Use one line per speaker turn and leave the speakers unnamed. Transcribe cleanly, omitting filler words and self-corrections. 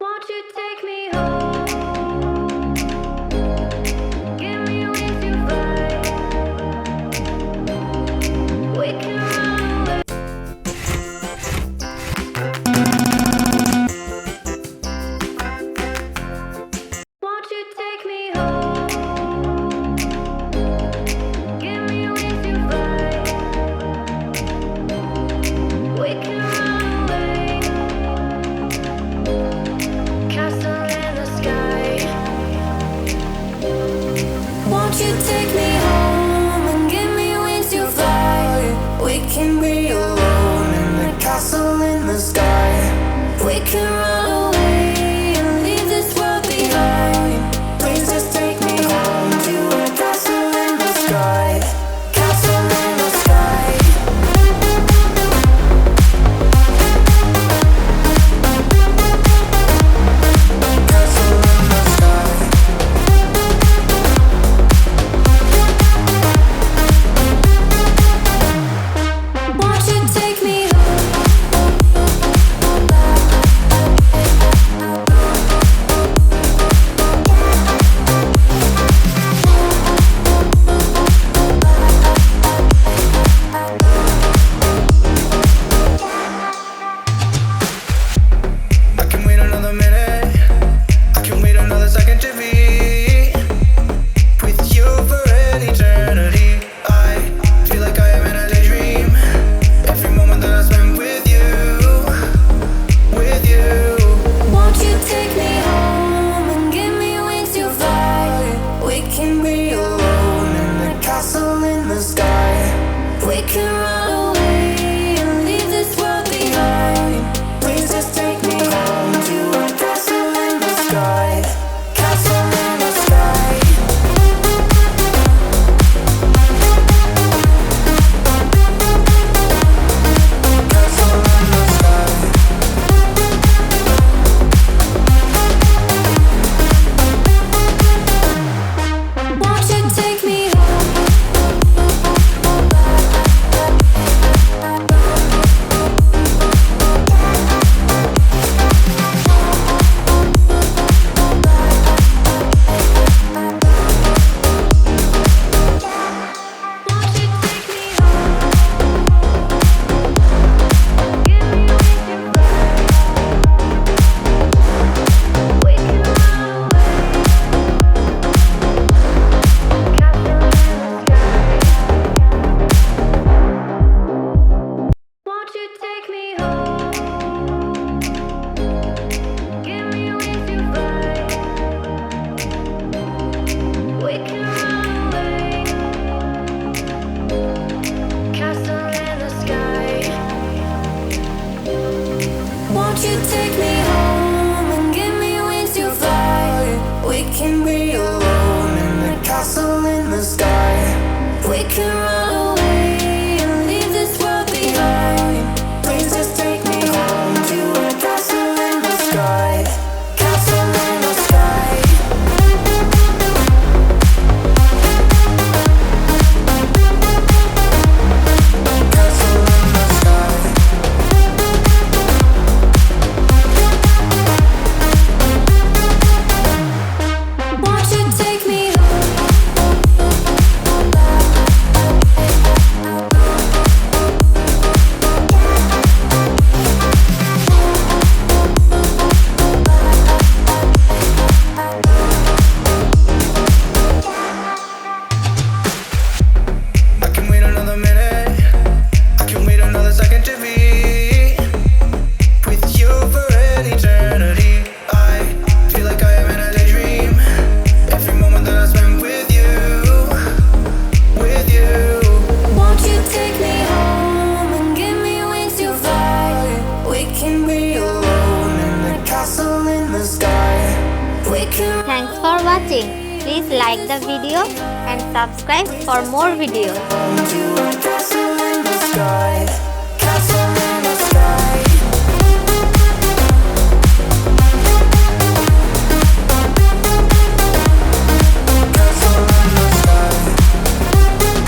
Won't you take me home? Give me wings to fly. We can run away. Won't you take me home? Give me wings to fly. We can run away. Castle in the sky. Won't you take me home and give me wings to fly? We can be alone in the castle in the sky. We can run away and leave this world behind. Please just take me home to a castle in the sky. Castle in the sky. Castle in the sky. Won't you take me home? I can wait another minute. I can wait another second to be with you for an eternity. I feel like I am in a daydream. Every moment that I spend with you, with you. Won't you take me home and give me wings to fly? We can be alone in the castle in the sky. We can run away and leave this world behind. Please just take me home to a castle in the sky. Castle in the sky. Castle in the sky. Won't you take me home? Won't you take me home? Give me wings to fly. We can run away. Castle in the sky. Won't you take me home? Give me wings to fly. We can run away. Castle in the sky. Won't you take me home and give me wings to fly? We can be alone in the castle in the sky. We can run away and leave this world behind. Please just take me home to a castle in the sky. Castle in the sky. Castle in the sky. Won't you take me home? I can wait another minute. I can wait another second to be with you for an eternity. I feel like I am in a daydream. Every moment that I spend with you, with you. Won't you take me home and give me wings to fly? We can be alone in the castle in the sky. We can.
Thanks for watching. Please like the video and subscribe for more videos.
To a castle